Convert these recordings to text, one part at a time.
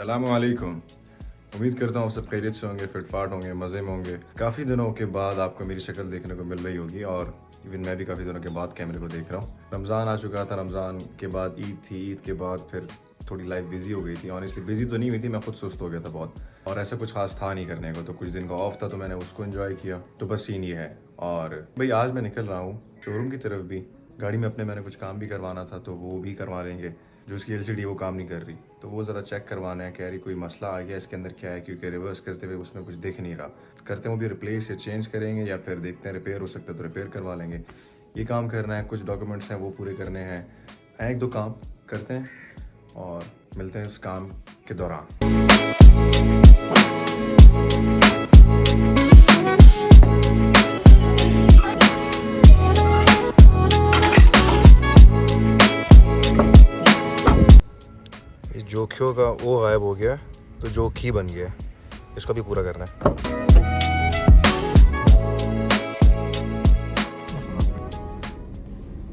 अस्सलामुअलैकुम। उम्मीद करता हूँ सब खैरियत से होंगे, फिटफाट होंगे, मज़े में होंगे। काफ़ी दिनों के बाद आपको मेरी शक्ल देखने को मिल रही होगी और इवन मैं भी काफ़ी दिनों के बाद कैमरे को देख रहा हूँ। रमज़ान आ चुका था, रमज़ान के बाद ईद थी, ईद के बाद फिर थोड़ी लाइफ बिजी हो गई थी। ऑनेस्टली बिजी तो नहीं हुई थी, मैं खुद सुस्त हो गया था बहुत और ऐसा कुछ खास था नहीं करने को, तो कुछ दिन का ऑफ था तो मैंने उसको एंजॉय किया। तो बस सीन ये है। और भाई आज मैं निकल रहा हूँ शोरूम की तरफ भी। गाड़ी में अपने मैंने कुछ काम भी करवाना था तो वो भी करवा लेंगे। जो उसकी LCD वो काम नहीं कर रही तो वो ज़रा चेक करवाना है। कह रही कोई मसला आ गया इसके अंदर, क्या है, क्योंकि रिवर्स करते हुए उसमें कुछ दिख नहीं रहा। करते हैं वो भी रिप्लेस या चेंज करेंगे या फिर देखते हैं रिपेयर हो सकता है तो रिपेयर करवा लेंगे। ये काम करना है, कुछ डॉक्यूमेंट्स हैं वो पूरे करने हैं। एक दो काम करते हैं और मिलते हैं उस काम के दौरान। जोखियों का वो गायब हो गया तो जोखी बन गया, इसको भी पूरा करना है।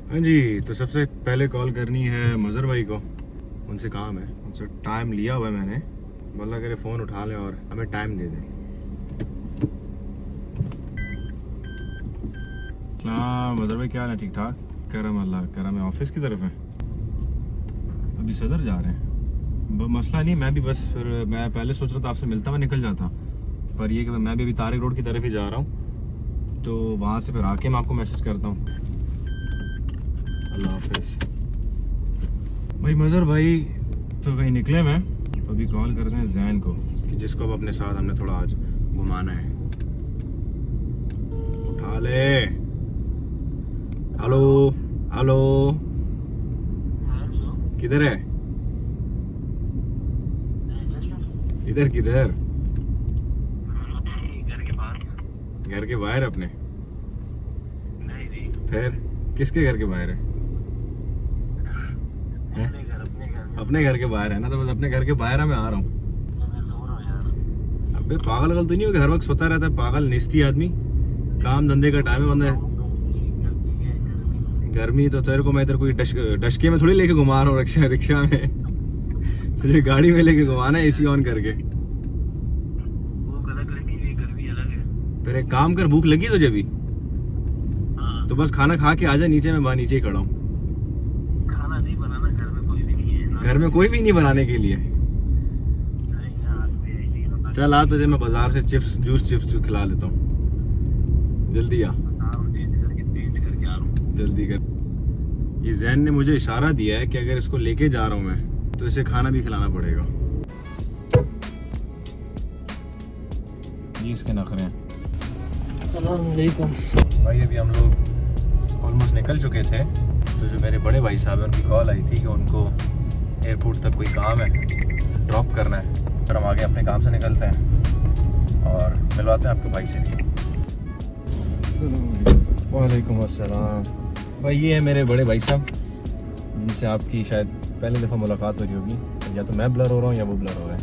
हाँ जी, तो सबसे पहले कॉल करनी है मज़र भाई को, उनसे काम है, उनसे टाइम लिया हुआ है मैंने। बोला करे फ़ोन उठा लें और हमें टाइम दे दें। हाँ मज़र भाई, क्या हाल है? ठीक ठाक, करम अल्लाह करम है। ऑफिस की तरफ है, अभी सदर जा रहे हैं। मसला नहीं, मैं भी बस फिर मैं पहले सोच रहा था आपसे मिलता हुआ निकल जाता, पर ये कि मैं भी अभी तारिक रोड की तरफ ही जा रहा हूँ तो वहाँ से फिर आके मैं आपको मैसेज करता हूँ। अल्लाह हाफिज़ भाई। मज़र भाई तो कहीं निकले मैं, तो अभी कॉल करते हैं जैन को कि जिसको अब अपने साथ हमने थोड़ा आज घुमाना है। उठा ले। हेलो हेलो, किधर है? इधर किधर? घर के बाहर अपने? नहीं। फिर किसके घर के बाहर है? अपने घर के बाहर है ना, तो बस अपने घर के बाहर है, मैं आ रहा हूँ। अबे पागल तो नहीं हो, हर वक्त सोता रहता है पागल निस्ती आदमी। काम धंधे का टाइम है बंदा है। गर्मी तो तेरे को मैं इधर कोई डशके में थोड़ी लेके घुमा रहा हूँ, रिक्शा में। तुझे गाड़ी में लेके घुमाना है AC ऑन करके। फिर एक काम कर, भूख लगी तुझे भी तो बस खाना खा के आजा नीचे, मैं नीचे ही खड़ा हूँ। खाना नहीं बनाना, घर में कोई भी नहीं है। घर में कोई भी नहीं बनाने के लिए। चल आ, तुझे मैं बाजार से चिप्स जूस चिप्स खिला लेता हूँ। जल्दी आ, जल्दी कर। ये जैन ने मुझे इशारा दिया है कि अगर इसको लेके जा रहा हूँ मैं तो इसे खाना भी खिलाना पड़ेगा। ये इसके नखरे हैं। अस्सलाम वालेकुम भाई अभी हम लोग ऑलमोस्ट निकल चुके थे, तो जो मेरे बड़े भाई साहब हैं उनकी कॉल आई थी कि उनको एयरपोर्ट तक कोई काम है, ड्रॉप करना है। फिर हम आगे अपने काम से निकलते हैं और मिलवाते हैं आपके भाई से। वालेकुम अस्सलाम। भाई ये है मेरे बड़े भाई साहब, जिनसे आपकी शायद पहली दफ़ा मुलाकात हो रही होगी। या तो मैं ब्लर हो रहा हूँ या वो ब्लर हो रहा है,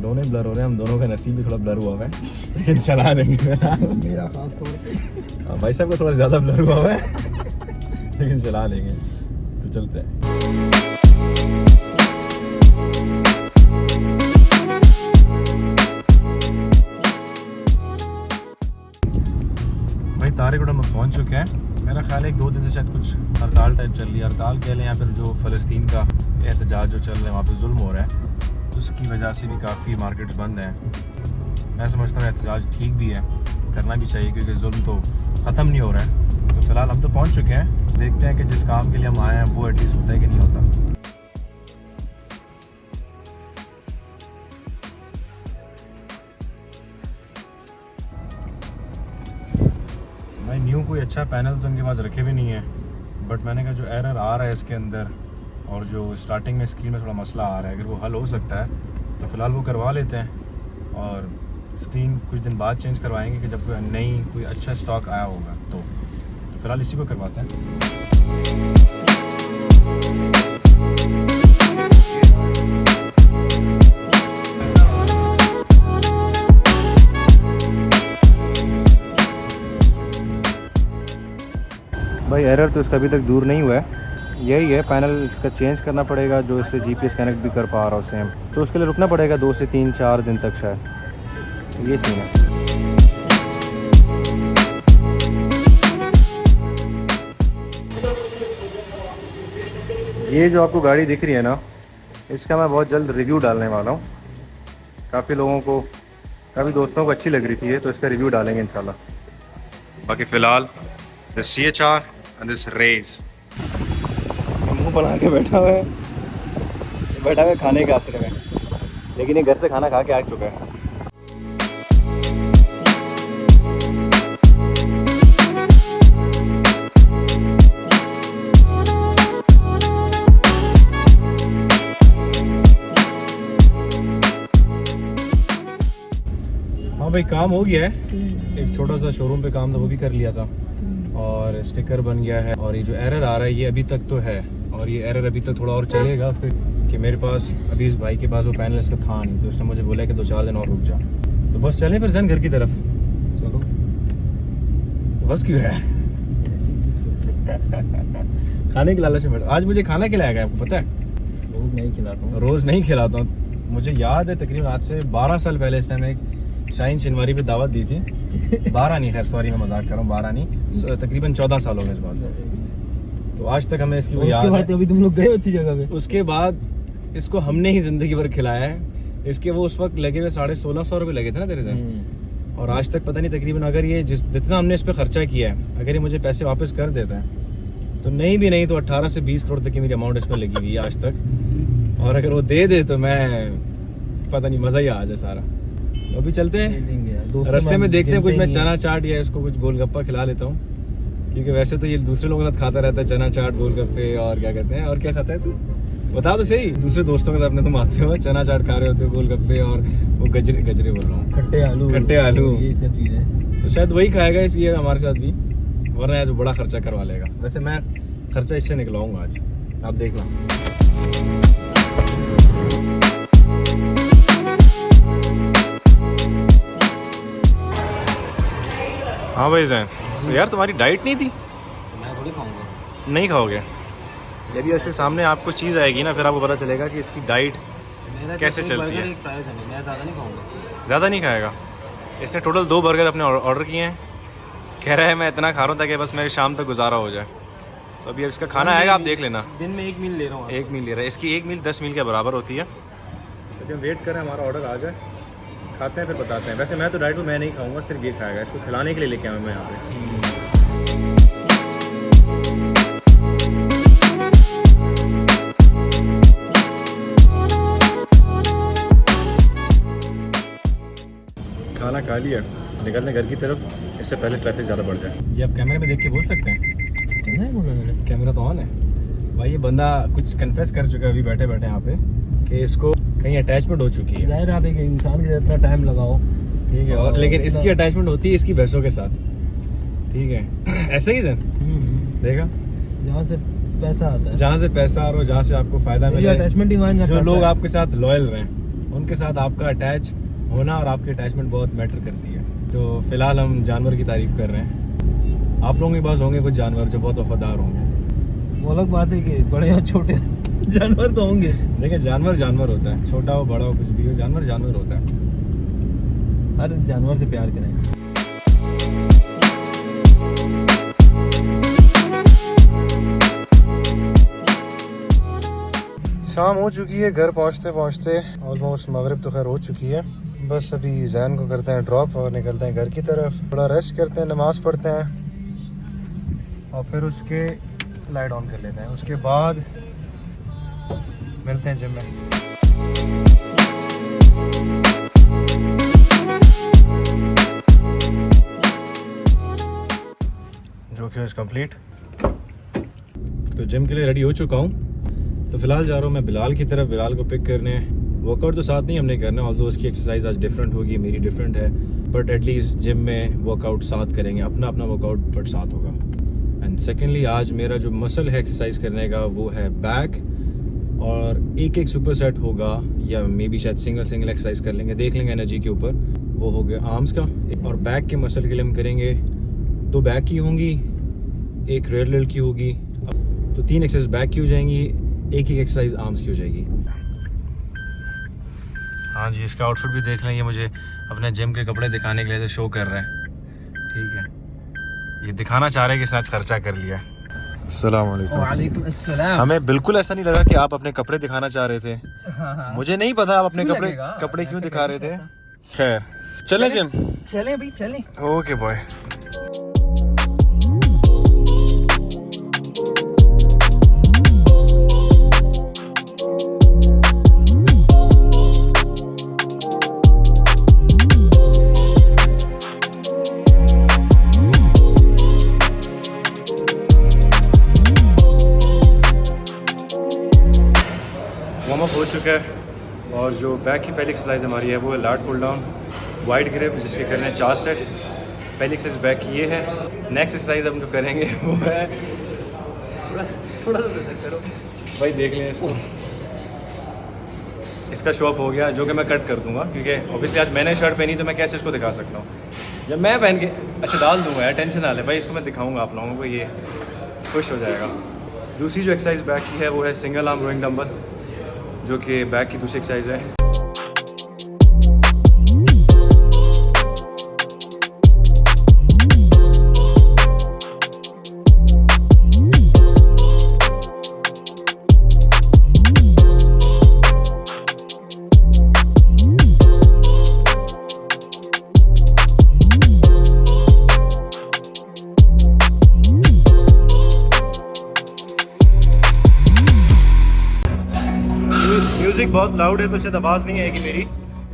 दोनों ही ब्लर हो रहे हैं। हम दोनों का नसीब भी थोड़ा ब्लर हुआ है, लेकिन चला देंगे। मेरा खास तौर पे भाई साहब को थोड़ा ज़्यादा ब्लर हुआ है, लेकिन चला लेंगे। तो चलते हैं। भाई तारिक रोड हम पहुँच चुके हैं। मेरा ख्याल है 2 दिन से शायद कुछ हड़ताल टाइप चल रही है, हड़ताल कह लें या फिर जो फ़लस्तीन का एहतजाज जो चल रहा है, वहाँ पे जुल्म हो रहा है, उसकी वजह से भी काफ़ी मार्केट्स बंद हैं। मैं समझता हूँ एहतजाज ठीक भी है, करना भी चाहिए, क्योंकि जुल्म तो ख़त्म नहीं हो रहा है। तो फ़िलहाल हम तो पहुँच चुके हैं, देखते हैं कि जिस काम के लिए हम आए हैं वो एटलीस्ट होता है कि नहीं होता। भाई न्यू कोई अच्छा पैनल तो उनके पास रखे भी नहीं है, बट मैंने कहा जो एरर आ रहा है इसके अंदर और जो स्टार्टिंग में स्क्रीन में थोड़ा मसला आ रहा है, अगर वो हल हो सकता है तो फ़िलहाल वो करवा लेते हैं और स्क्रीन कुछ दिन बाद चेंज करवाएंगे कि जब कोई अच्छा स्टॉक आया होगा तो फ़िलहाल इसी को करवाते हैं। भाई एरर तो इसका अभी तक दूर नहीं हुआ है, यही है, पैनल इसका चेंज करना पड़ेगा जो इससे जीपीएस कनेक्ट भी कर पा रहा हो सेम, तो उसके लिए रुकना पड़ेगा 2 से 3-4 दिन तक शायद। ये सीन है। ये जो आपको गाड़ी दिख रही है ना, इसका मैं बहुत जल्द रिव्यू डालने वाला हूँ। काफ़ी लोगों को, काफ़ी दोस्तों को अच्छी लग रही थी ये, तो इसका रिव्यू डालेंगे इंशाल्लाह। बाकी फ़िलहाल दिस CHR एंड दिस रेज मुँह बना के बैठा हुआ है खाने के आसरे में, लेकिन ये घर से खाना खा के आ चुका है। हाँ भाई, काम हो गया है। एक छोटा सा शोरूम पे काम था, वो भी कर लिया था, और स्टिकर बन गया है। और ये जो एरर आ रहा है ये अभी तक तो है, और ये एरर अभी तक थोड़ा और चलेगा उसके, कि मेरे पास अभी इस भाई के पास वो पैनल इसका था नहीं, तो उसने मुझे बोला कि 2-4 दिन और रुक जा। तो बस चलें फिर जन घर की तरफ। चलो। बस क्यों रहा है खाने की लालच में। आज मुझे खाना खिलाया आपको पता है? रोज नहीं खिलाता हूँ। रोज़ नहीं खिलाता हूँ। मुझे याद है तकरीबन आज से 12 साल पहले इस टाइम एक शाहीन शिनवारी पे दावत दी थी। 12 नहीं, खैर सॉरी मैं मजाक कर रहा हूँ, 12 नहीं, तकरीबन 14 साल हो गए इस बात। तो आज तक हमें इसकी वो याद है। अभी तुम लोग गए अच्छी जगह पे। उसके बाद इसको हमने ही जिंदगी भर खिलाया है। इसके वो उस वक्त लगे हुए 1650 रुपये लगे थे ना तेरे से, और आज तक पता नहीं तकरीबन, अगर ये जितना हमने इस पर खर्चा किया है, अगर ये मुझे पैसे वापस कर देता है तो नहीं भी नहीं तो 18 से 20 करोड़ तक की मेरी अमाउंट इसमें लगी हुई है आज तक। और अगर वो दे दे तो मैं पता नहीं मज़ा ही आ जाए सारा। तो अभी चलते हैं, रास्ते में देखते हैं कुछ मैं चना चाट या इसको कुछ गोलगप्पा खिला लेता हूँ, क्योंकि वैसे तो ये दूसरे लोगों के साथ खाता रहता है चना चाट गोलगप्पे, और क्या कहते हैं, और क्या खाता है तू बता तो सही। दूसरे दोस्तों के साथ अपने तुम आते हो, चना चाट खा रहे होते हो, गोलगप्पे और वो गजरे बोल रहा हूँ, खट्टे आलू, ये सब चीजें। तो शायद वही खाएगा इसलिए हमारे साथ भी, वरना आज बड़ा खर्चा करवा लेगा। वैसे मैं खर्चा इससे निकलवाऊंगा आज, आप देखना। हाँ भाई जैन, तो यार तुम्हारी डाइट नहीं थी? मैं थोड़ी खाऊंगा। नहीं खाओगे? यदि ऐसे सामने आपको चीज़ आएगी ना, फिर आपको पता चलेगा कि इसकी डाइट कैसे चलती है। मैं ज़्यादा नहीं खाऊंगा। ज़्यादा नहीं खाएगा? इसने टोटल 2 बर्गर अपने ऑर्डर किए हैं। कह रहा है मैं इतना खा रहा हूँ ताकि बस मेरे शाम तक गुजारा हो जाए। तो अभी इसका खाना आएगा, आप देख लेना। दिन में 1 मील ले रहा हूँ। 1 मील ले रहा है, इसकी 1 मील 10 मील के बराबर होती है। तो हम वेट करें हमारा ऑर्डर आ जाए, खाते हैं फिर बताते हैं। वैसे मैं तो डाइट में मैं नहीं खाऊंगा, सिर्फ ये खाएगा। इसको खिलाने के लिए लेके आया मैं यहाँ पे। खाना खा लिया, निकलने घर की तरफ, इससे पहले ट्रैफिक ज़्यादा बढ़ जाए। ये आप कैमरे में देख के बोल सकते हैं? कितना है बोला मैंने? कैमरा तो ऑन है भाई। ये बंदा कुछ कन्फेस कर चुका है अभी बैठे बैठे यहाँ पे, कि इसको कहीं अटैचमेंट हो चुकी है। यार आप एक इंसान के इतना टाइम लगाओ, ठीक है, और लेकिन इसकी अटैचमेंट होती है इसकी भैंसों के साथ, ठीक है। ऐसे ही जन देखा, जहाँ से पैसा आता है, जहाँ से पैसा आ रहा हो, जहाँ से आपको फायदा मिले, अटैचमेंट ही जो लोग आपके साथ लॉयल रहें, उनके साथ आपका अटैच होना और आपकी अटैचमेंट बहुत मैटर करती है। तो फिलहाल हम जानवर की तारीफ कर रहे हैं। आप लोगों के पास होंगे कुछ जानवर जो बहुत वफादार होंगे, वो अलग बात है कि बड़े और छोटे जानवर तो होंगे। देखिए जानवर जानवर होता है, छोटा हो बड़ा हो कुछ भी हो, जानवर जानवर होता है। हर जानवर से प्यार करें। शाम हो चुकी है, घर पहुंचते पहुंचते ऑलमोस्ट मगरिब तो खैर हो चुकी है। बस अभी जैन को करते हैं ड्रॉप और निकलते हैं घर की तरफ। थोड़ा रेस्ट करते हैं, नमाज पढ़ते हैं और फिर उसके लाइट ऑन कर लेते हैं। उसके बाद मिलते हैं जिम में। जो कि इज कंप्लीट। तो जिम के लिए रेडी हो चुका हूँ। तो फिलहाल जा रहा हूँ मैं बिलाल की तरफ, बिलाल को पिक करने। वर्कआउट तो साथ नहीं हमने करना, ऑल्दो उसकी एक्सरसाइज आज डिफरेंट होगी, मेरी डिफरेंट है, बट एटलीस्ट जिम में वर्कआउट साथ करेंगे, अपना अपना वर्कआउट बट साथ होगा। एंड सेकेंडली आज मेरा जो मसल है एक्सरसाइज करने का वो है बैक, और एक सुपर सेट होगा या मे बी शायद सिंगल एक्सरसाइज कर लेंगे, देख लेंगे एनर्जी के ऊपर। वो हो गया आर्म्स का। और बैक के मसल के लिए हम करेंगे 2 बैक की होंगी, 1 रेयर की होगी। तो तो 3 एक्सरसाइज बैक की हो जाएंगी, एक ही एक्सरसाइज आर्म्स की हो जाएगी। हाँ जी, इसका आउटफिट भी देख लें, ये मुझे अपने जिम के कपड़े दिखाने के लिए शो कर रहे हैं। ठीक है, ये दिखाना चाह रहे हैं कि इसने आज खर्चा कर लिया। अस्सलाम वालेकुम। वालेकुम अस्सलाम। हमें बिल्कुल ऐसा नहीं लगा कि आप अपने कपड़े दिखाना चाह रहे थे। हाँ। मुझे नहीं पता आप अपने क्यों कपड़े लगेगा? कपड़े क्यों ऐसे दिखा कभी रहे थे। पता। खैर चलें जिम। चलें भाई चलें। Okay boy. वार्म अप हो चुका है और जो बैक की पहली एक्सरसाइज हमारी है वो है lat pull down wide grip, जिसके करने हैं 4 सेट। पहली एक्सरसाइज बैक की ये है। नेक्स्ट एक्सरसाइज हम जो करेंगे वो है, थोड़ा सा करो भाई देख लें इसको, इसका शो ऑफ हो गया जो कि मैं कट कर दूंगा क्योंकि ऑब्वियसली आज मैंने शर्ट पहनी तो मैं कैसे इसको दिखा सकता हूँ। जब मैं पहन के अच्छा डाल दूंगा यार, टेंशन ना ले भाई, इसको मैं दिखाऊंगा आप लोगों को, ये खुश हो जाएगा। दूसरी जो एक्सरसाइज बैक की है वो है सिंगल आर्म रोइंग डंबल, जो कि बैक की दूसरी एक्सरसाइज है। म्यूजिक बहुत लाउड है तो शायद आवाज़ नहीं आएगी मेरी,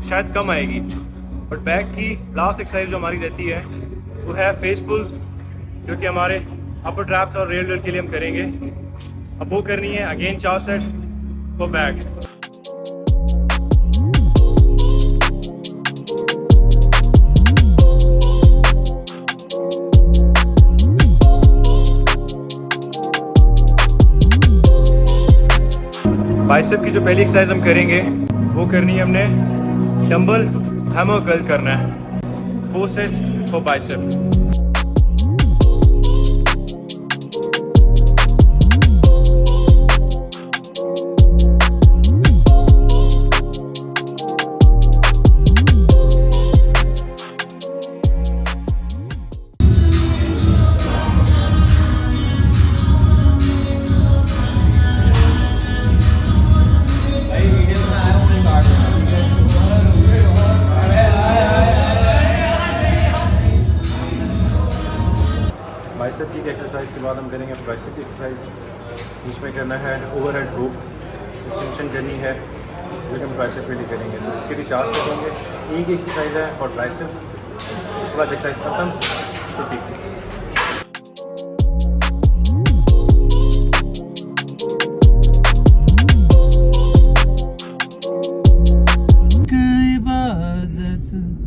शायद कम आएगी। बट बैक की लास्ट एक्सरसाइज जो हमारी रहती है वो है फेस पुल्स, जो कि हमारे अपर ट्रैप्स और रेल के लिए हम करेंगे। अब वो करनी है again 4 set for back. Bicep की जो पहली एक्सरसाइज हम करेंगे वो करनी है हमने डंबल हैमर कर्ल करना है, 4 सेट्स फॉर बाइसेप। बाइसेप की एक्सरसाइज के बाद हम करेंगे ट्राइसेप की एक्सरसाइज, जिसमें करना है ओवरहेड हुक एक्सटेंशन करनी है, जो कि हम ट्राइसेप के लिए करेंगे। तो इसके भी 4 सेट होंगे, एक एक्सरसाइज है फॉर ट्राइसेप, उसके बाद एक्सरसाइज खत्म, छुट्टी।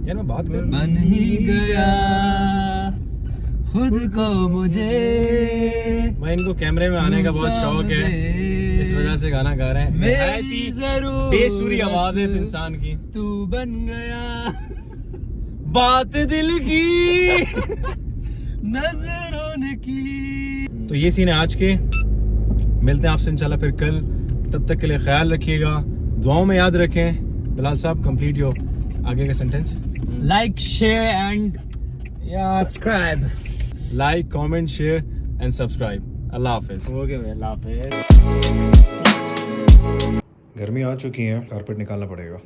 यार मैं बात कर बन ही गया खुद को मुझे, मैं इनको कैमरे में आने का बहुत शौक है, इस वजह से गाना गा रहे हैं। मेरी जरूरत बेसुरी आवाज है इस इंसान की। तू बन गया बात दिल की नजरों ने की। तो ये सीन है आज के, मिलते हैं आपसे इंशाल्लाह फिर कल। तब तक के लिए ख्याल रखिएगा, दुआओं में याद रखें। बिलाल साहब कंप्लीट योर आगे का सेंटेंस। लाइक शेयर एंड यार subscribe. Like comment share and subscribe. Allah Hafiz. Okay भाई, अल्लाह हाफिज। गर्मी आ चुकी है, कारपेट निकालना पड़ेगा।